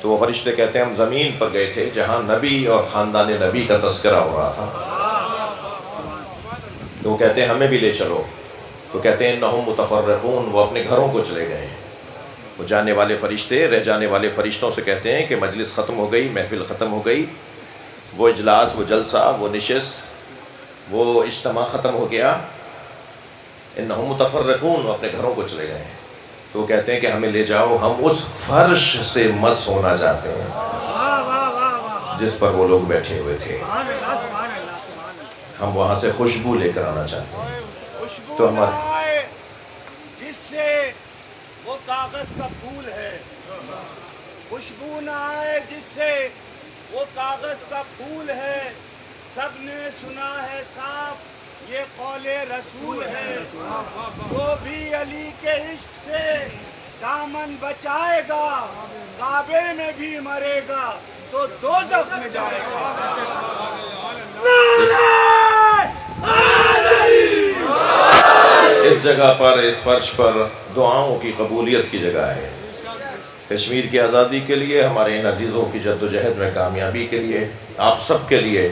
تو وہ فرشتے کہتے ہیں ہم زمین پر گئے تھے جہاں نبی اور خاندان نبی کا تذکرہ ہو رہا تھا. تو وہ کہتے ہیں ہمیں بھی لے چلو. تو کہتے ہیں انہم متفرقون، وہ اپنے گھروں کو چلے گئے ہیں. وہ جانے والے فرشتے رہ جانے والے فرشتوں سے کہتے ہیں کہ مجلس ختم ہو گئی، محفل ختم ہو گئی، وہ اجلاس، وہ جلسہ، وہ نشست، وہ اجتماع ختم ہو گیا، انہم متفرقون، اپنے گھروں کو چلے گئے ہیں۔ تو وہ کہتے ہیں کہ ہمیں لے جاؤ، ہم اس فرش سے مس ہونا چاہتے ہیں جس پر وہ لوگ بیٹھے ہوئے تھے، ہم وہاں سے خوشبو لے کر آنا چاہتے ہیں۔ تو ہمارے جس سے وہ کاغذ کا پھول ہے، خوشبو نہ آئے جس سے وہ کاغذ کا پھول ہے، سب نے سنا ہے صاف یہ قول رسول ہے، جو بھی علی کے عشق سے دامن بچائے گا، کعبے میں بھی مرے گا تو دوزخ میں جائے گا۔ اس جگہ پر، اس فرش پر دعاؤں کی قبولیت کی جگہ ہے۔ کشمیر کی آزادی کے لیے، ہمارے ان عزیزوں کی جد و جہد میں کامیابی کے لیے، آپ سب کے لیے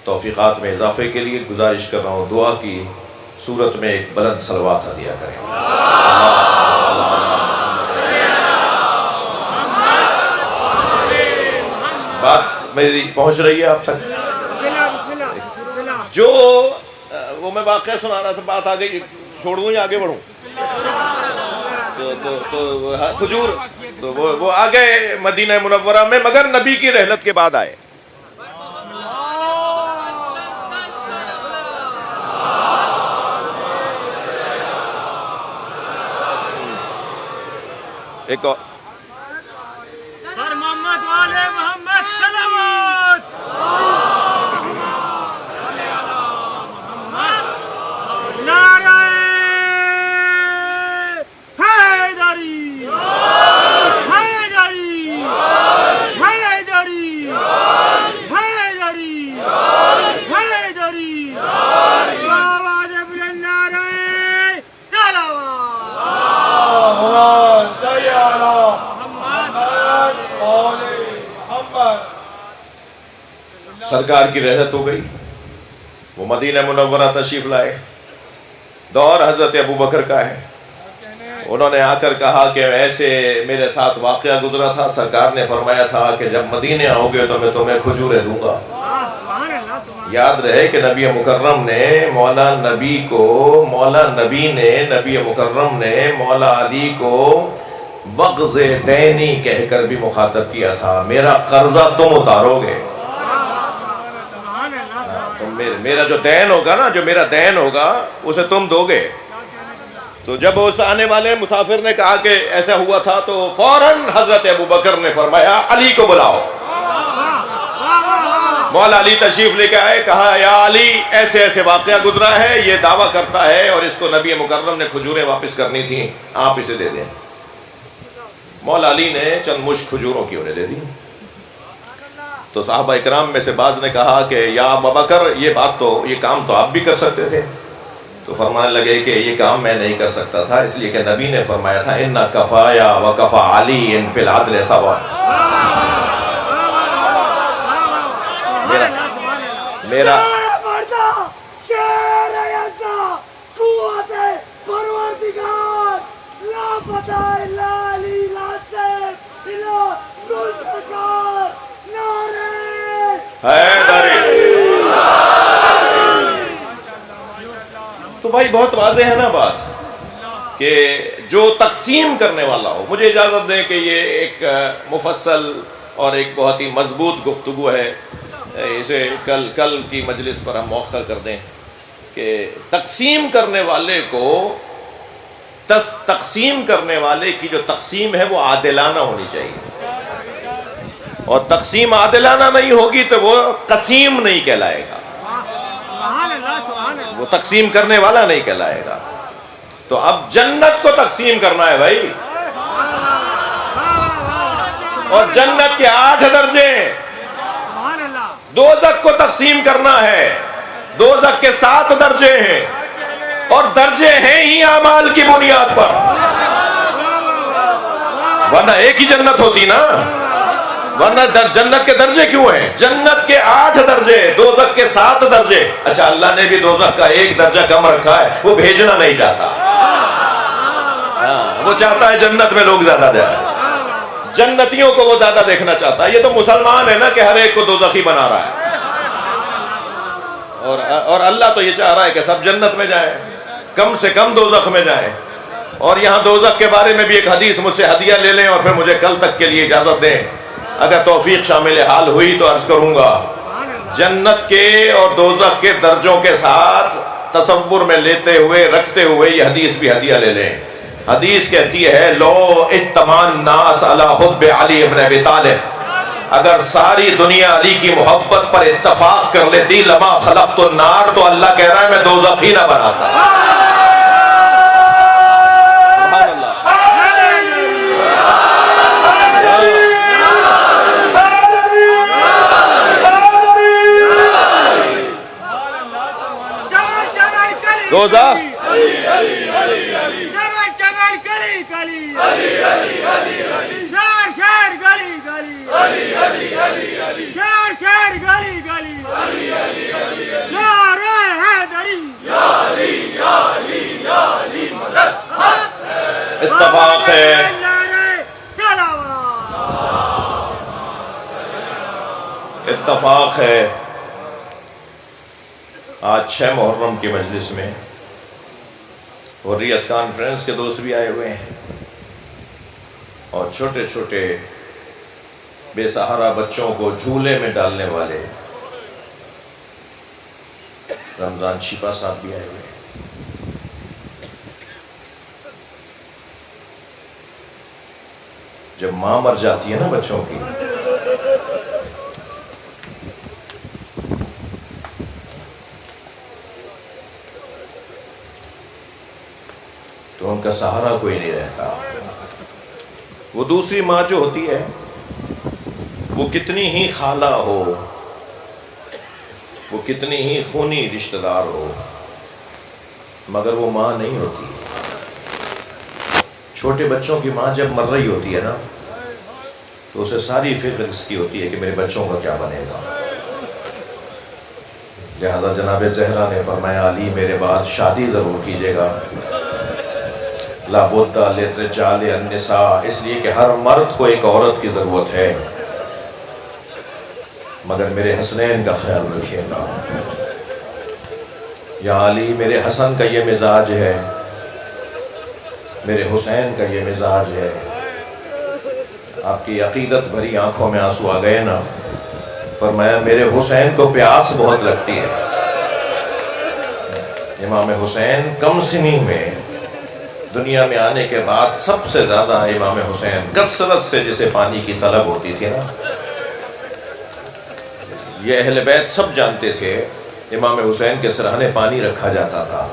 توفیقات میں اضافے کے لیے گزارش کر رہا ہوں، دعا کی صورت میں ایک بلند صلوات ہدیہ کریں۔ بات میری پہنچ رہی ہے آپ تک؟ جو وہ میں واقعہ سنا رہا تھا، بات آگے چھوڑ دوں یا آگے بڑھوں؟ تو کھجور تو وہ آگے مدینہ منورہ میں، مگر نبی کی رحلت کے بعد آئے۔ ایک اور محمد والے محمد صلوات، نعرہ حیدری، حیدری، حیدری، حیدری، حیدری، آواز بلند نعرہ صلوات۔ سرکار کی رحلت ہو گئی، وہ مدینہ منورہ تشریف لائے، دور حضرت ابو بکر کا ہے۔ انہوں نے آ کر کہا کہ ایسے میرے ساتھ واقعہ گزرا تھا، سرکار نے فرمایا تھا کہ جب مدینے آؤ گے تو میں تمہیں کھجوریں دوں گا۔ یاد رہے کہ نبی مکرم نے مولا نبی مکرم نے مولا علی کو وقض دینی کہہ کر بھی مخاطب کیا تھا، میرا قرضہ تم اتارو گے، میرا جو دین ہوگا نا، جو میرا دین ہوگا اسے تم دو گے۔ تو جب اس آنے والے مسافر نے کہا کہ ایسا ہوا تھا تو فوراً حضرت ابو بکر نے فرمایا علی کو بلاؤ۔ مولا علی تشریف لے کے آئے، کہا یا علی ایسے ایسے واقعہ گزرا ہے، یہ دعویٰ کرتا ہے اور اس کو نبی مکرم نے کھجوریں واپس کرنی تھیں، آپ اسے دے دیں۔ مولا علی نے چند مشت کھجوروں کی انہیں دے دی۔ تو صحابہ اکرام میں سے بعض نے کہا کہ یا ابو بکر یہ کام تو آپ بھی کر سکتے تھے۔ تو فرمانے لگے کہ یہ کام میں نہیں کر سکتا تھا، اس لیے کہ نبی نے فرمایا تھا اِنَّ کَفَايَا وَكَفَى عَلِيٍّ فِي الْعَدْلِ سَوَاءً۔ میرا تو بھائی بہت واضح ہے نا بات کہ جو تقسیم کرنے والا ہو، مجھے اجازت دیں کہ یہ ایک مفصل اور ایک بہت ہی مضبوط گفتگو ہے، اسے کل کی مجلس پر ہم موخر کر دیں کہ تقسیم کرنے والے کو تقسیم کرنے والے کی جو تقسیم ہے وہ عادلانہ ہونی چاہیے، اور تقسیم عادلانہ نہیں ہوگی تو وہ قسیم نہیں کہلائے گا، وہ تقسیم کرنے والا نہیں کہلائے گا۔ تو اب جنت کو تقسیم کرنا ہے بھائی، اور جنت کے 8 درجے ہیں، دوزخ کو تقسیم کرنا ہے، دوزخ کے 7 درجے ہیں، اور درجے ہیں ہی اعمال کی بنیاد پر، ورنہ ایک ہی جنت ہوتی نا، ورنہ جنت کے درجے کیوں ہیں؟ جنت کے 8 درجے، دوزخ کے 7 درجے۔ اچھا اللہ نے بھی دوزخ کا 1 درجہ کم رکھا ہے، وہ بھیجنا نہیں چاہتا، وہ چاہتا ہے جنت میں لوگ زیادہ جائیں، جنتیوں کو وہ زیادہ دیکھنا چاہتا ہے. یہ تو مسلمان ہے نا کہ ہر ایک کو دوزخی بنا رہا ہے، اور اللہ تو یہ چاہ رہا ہے کہ سب جنت میں جائیں، کم سے کم دوزخ میں جائیں. اور یہاں دوزخ کے بارے میں بھی ایک حدیث مجھ سے ہدیہ لے لیں اور پھر مجھے کل تک کے لیے اجازت دیں. اگر توفیق شامل حال ہوئی تو عرض کروں گا، جنت کے اور دوزخ کے درجوں کے ساتھ تصور میں لیتے ہوئے رکھتے ہوئے یہ حدیث بھی ہدیہ لے لیں. حدیث کہتی ہے لو اجتمع الناس علی حب علی ابن ابی طالب، اگر ساری دنیا علی کی محبت پر اتفاق کر لیتی لما خلقت النار، تو اللہ کہہ رہا ہے میں دوزخ ہی نہ بناتا. سبحان اللہ. دوزخ اتفاق ہے، اتفاق ہے. آج 6 محرم کی مجلس میں حریت کانفرنس کے دوست بھی آئے ہوئے ہیں اور چھوٹے چھوٹے بے سہارا بچوں کو جھولے میں ڈالنے والے رمضان شیپا صاحب بھی آئے ہوئے ہیں. جب ماں مر جاتی ہے نا بچوں کی، تو ان کا سہارا کوئی نہیں رہتا. وہ دوسری ماں جو ہوتی ہے وہ کتنی ہی خالہ ہو، وہ کتنی ہی خونی رشتہ دار ہو، مگر وہ ماں نہیں ہوتی. چھوٹے بچوں کی ماں جب مر رہی ہوتی ہے نا تو اسے ساری فکر اس کی ہوتی ہے کہ میرے بچوں کا کیا بنے گا. لہذا جناب زہرا نے فرمایا علی میرے بعد شادی ضرور کیجیے گا. لا بد للرجال النساء، اس لیے کہ ہر مرد کو ایک عورت کی ضرورت ہے، مگر میرے حسنین کا خیال رکھیے گا. یا علی میرے حسن کا یہ مزاج ہے، میرے حسین کا یہ مزاج ہے. آپ کی عقیدت بھری آنکھوں میں آنسو آ گئے نا. فرمایا میرے حسین کو پیاس بہت لگتی ہے. امام حسین کم سنی میں دنیا میں آنے کے بعد سب سے زیادہ امام حسین کثرت سے جسے پانی کی طلب ہوتی تھی نا، یہ اہل بیت سب جانتے تھے. امام حسین کے سرہانے پانی رکھا جاتا تھا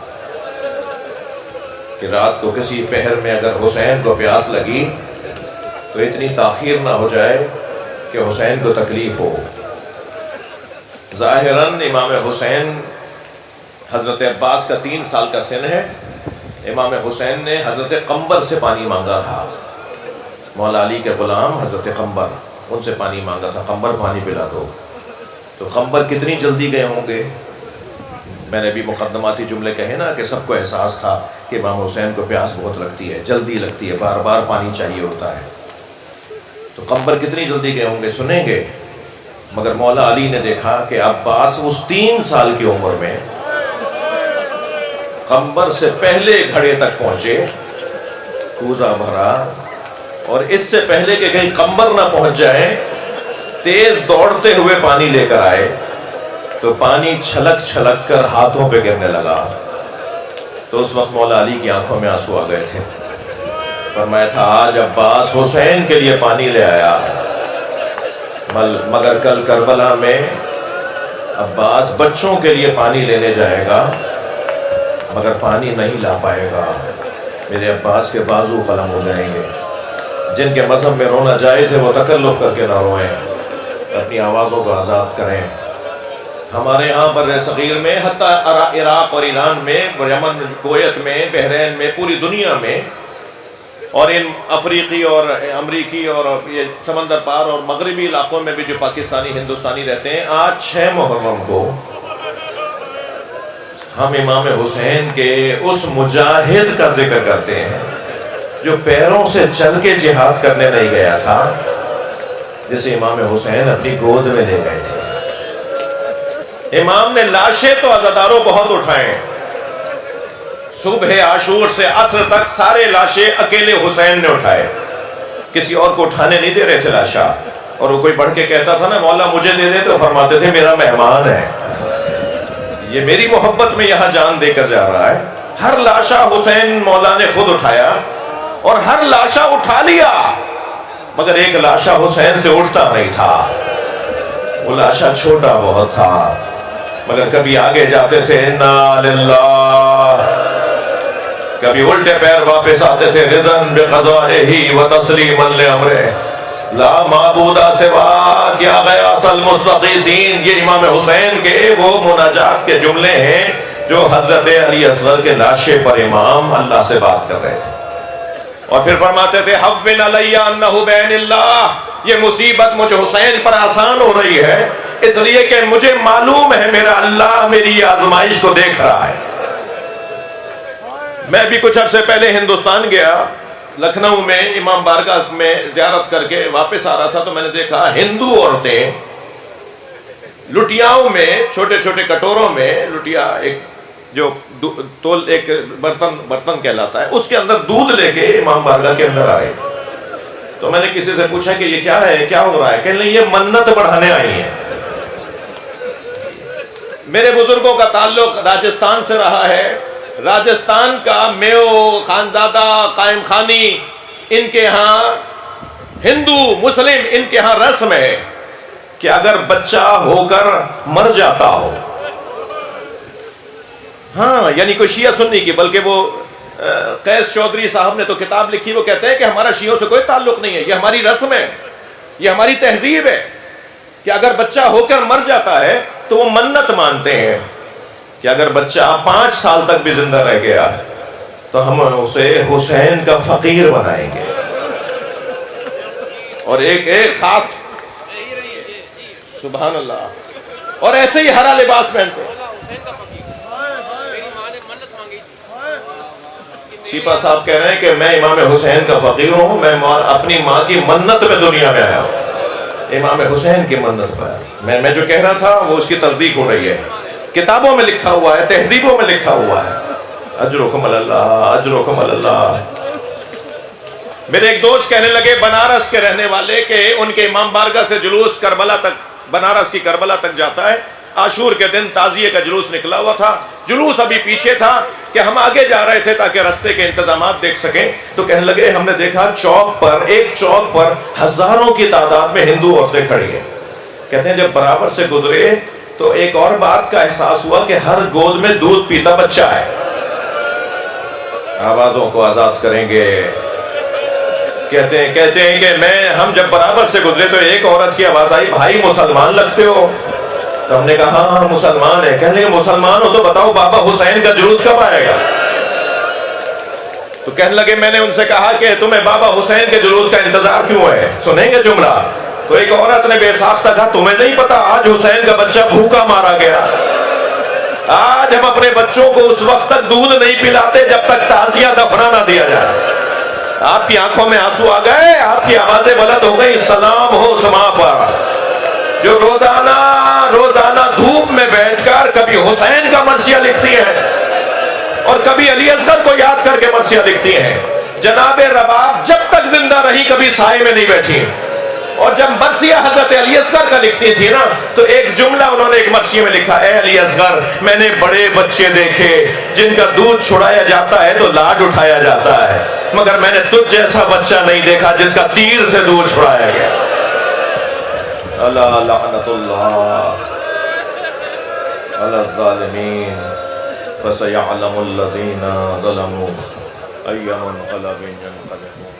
کہ رات کو کسی پہر میں اگر حسین کو پیاس لگی تو اتنی تاخیر نہ ہو جائے کہ حسین کو تکلیف ہو. ظاہراً امام حسین حضرت عباس کا 3 سال کا سن ہے. امام حسین نے حضرت قمبر سے پانی مانگا تھا. مولا علی کے غلام حضرت قمبر، ان سے پانی مانگا تھا، قمبر پانی پلا دو. تو قمبر کتنی جلدی گئے ہوں گے. میں نے بھی مقدماتی جملے کہے نا کہ سب کو احساس تھا کہ امام حسین کو پیاس بہت لگتی ہے، جلدی لگتی ہے، بار بار پانی چاہیے ہوتا ہے. تو قمبر کتنی جلدی گئے ہوں گے، سنیں گے. مگر مولا علی نے دیکھا کہ عباس اس 3 سال کی عمر میں قمبر سے پہلے گھڑے تک پہنچے، کوزہ بھرا، اور اس سے پہلے کہ کہیں قمبر نہ پہنچ جائے تیز دوڑتے ہوئے پانی لے کر آئے. تو پانی چھلک چھلک کر ہاتھوں پہ گرنے لگا. تو اس وقت مولا علی کی آنکھوں میں آنسو آ گئے تھے. فرمایا تھا آج عباس حسین کے لیے پانی لے آیا، مگر کل کربلا میں عباس بچوں کے لیے پانی لینے جائے گا مگر پانی نہیں لا پائے گا. میرے عباس کے بازو قلم ہو جائیں گے. جن کے مذہب میں رونا جائز ہے وہ تکلف کر کے نہ روئیں، اپنی آوازوں کو آزاد کریں. ہمارے یہاں بر صغیر میں، حتیٰ عراق اور ایران میں، یمن، کویت میں، بحرین میں، پوری دنیا میں، اور ان افریقی اور امریکی اور یہ سمندر پار اور مغربی علاقوں میں بھی جو پاکستانی ہندوستانی رہتے ہیں، آج 6 محرم کو ہم امام حسین کے اس مجاہد کا ذکر کرتے ہیں جو پیروں سے چل کے جہاد کرنے نہیں گیا تھا، جسے امام حسین اپنی گود میں لے گئے تھے۔ امام نے لاشیں تو عزاداروں بہت اٹھائیں، صبح عاشور سے عصر تک سارے لاشیں اکیلے حسین نے اٹھائے، کسی اور کو اٹھانے نہیں دے رہے تھے لاشا۔ اور وہ کوئی بڑھ کے کہتا تھا نا مولا مجھے دے دے، تو فرماتے تھے میرا مہمان ہے، یہ میری محبت میں یہاں جان دے کر جا رہا ہے۔ ہر لاشا حسین مولا نے خود اٹھایا اور ہر لاشا اٹھا لیا، مگر ایک لاشا حسین سے اٹھتا نہیں تھا، وہ لاشا چھوٹا بہت تھا، مگر کبھی آگے جاتے تھے انا للہ، کبھی الٹے پیر واپس آتے تھے رضن بقضائہ و تسلیما لامرہ لا معبود سوا کیا غیاث المستغیثین۔ یہ امام حسین کے وہ مناجات کے جملے ہیں جو حضرت علی اصغر کے لاشے پر امام اللہ سے بات کر رہے تھے، اور پھر فرماتے تھے حوّن علی انہ بین اللہ، یہ مصیبت مجھے حسین پر آسان ہو رہی ہے اس لیے کہ مجھے معلوم ہے میرا اللہ میری آزمائش کو دیکھ رہا ہے۔ میں بھی کچھ عرصے پہلے ہندوستان گیا، لکھنؤ میں امام بارگاہ میں زیارت کر کے واپس آ رہا تھا، تو میں نے دیکھا ہندو عورتیں لٹیاؤں میں، چھوٹے چھوٹے کٹوروں میں، لٹیا ایک جو ایک برتن کہلاتا ہے، اس کے اندر دودھ لے کے امام بارگاہ کے اندر آ رہے تھے۔ تو میں نے کسی سے پوچھا کہ یہ کیا ہے، کیا ہو رہا ہے؟ کہنے لگے یہ منت بڑھانے آئی ہیں۔ میرے بزرگوں کا تعلق راجستھان سے رہا ہے، راجستھان کا میو، خانزادہ، قائم خانی، ان کے ہاں ہندو مسلم ان کے ہاں رسم ہے کہ اگر بچہ ہو کر مر جاتا ہو، ہاں یعنی کوئی شیعہ سنی کی، بلکہ وہ قیس چودھری صاحب نے تو کتاب لکھی، وہ کہتے ہیں کہ ہمارا شیعوں سے کوئی تعلق نہیں ہے، یہ ہماری رسم ہے، یہ ہماری تہذیب ہے کہ اگر بچہ ہو کر مر جاتا ہے تو وہ منت مانتے ہیں کہ اگر بچہ 5 سال تک بھی زندہ رہ گیا تو ہم اسے حسین کا فقیر بنائیں گے، اور ایک خاص، سبحان اللہ، اور ایسے ہی ہرا لباس پہنتے ہیں۔ سیپا صاحب کہہ رہے ہیں کہ میں امام حسین کا فقیر ہوں، میں اپنی ماں کی منت میں دنیا میں آیا ہوں، امام حسین کی منت پر میں جو کہہ رہا تھا وہ اس کی تصدیق ہو رہی ہے، کتابوں میں لکھا ہوا ہے، تہذیبوں میں لکھا ہوا ہے، اجرکم اللہ، اجرکم اللہ۔ میرے ایک دوست کہنے لگے بنارس کے رہنے والے کہ ان کے امام بارگاہ سے جلوس کربلا تک، بنارس کی کربلا تک جاتا ہے، عاشور کے دن تعزیے کا جلوس نکلا ہوا تھا، جلوس ابھی پیچھے تھا کہ ہم آگے جا رہے تھے تاکہ رستے کے انتظامات دیکھ سکیں، تو کہنے لگے ہم نے دیکھا چوک پر، ایک چوک پر ہزاروں کی تعداد میں ہندو عورتیں کھڑی ہیں۔ کہتے ہیں جب برابر سے گزرے تو ایک اور بات کا احساس ہوا کہ ہر گود میں دودھ پیتا بچہ ہے۔ آوازوں کو آزاد کریں گے، کہتے ہیں کہ ہم جب برابر سے گزرے تو ایک عورت کی آواز آئی بھائی مسلمان لگتے ہو؟ تو ہم نے کہا ہاں مسلمان ہے۔ کہنے لگے مسلمان ہو تو بتاؤ بابا حسین کا جلوس کب آئے گا؟ تو کہنے لگے میں نے ان سے کہا کہ تمہیں بابا حسین کے جلوس کا انتظار کیوں ہے؟ سنیں گے جملہ؟ تو ایک عورت نے بے ساختہ کہا تمہیں نہیں پتا آج حسین کا بچہ بھوکا مارا گیا، آج ہم اپنے بچوں کو اس وقت تک دودھ نہیں پلاتے جب تک تعزیہ دفنا نہ دیا جائے۔ آپ کی آنکھوں میں آنسو آ گئے، آپ کی آوازیں بلند ہو گئی، سلام ہو سما پر جو روزانہ دھوپ میں بیٹھ کر کبھی حسین کا مرثیہ لکھتی ہیں اور کبھی علی اصغر کو یاد کر کے مرثیہ لکھتی ہیں۔ جناب رباب جب تک زندہ رہی کبھی سائے میں نہیں بیٹھی، اور جب مرثیہ حضرت علی اصغر کا لکھتی تھی نا تو ایک جملہ انہوں نے ایک مرثیے میں لکھا، اے علی اصغر میں نے بڑے بچے دیکھے جن کا دودھ چھڑایا جاتا ہے تو لاڈ اٹھایا جاتا ہے، مگر میں نے تجھ جیسا بچہ نہیں دیکھا جس کا تیر سے دودھ چھڑایا گیا۔ اللہ لعنت اللہ علی الظالمین فسیعلم الذین ظلموا ای منقلب ینقلبون۔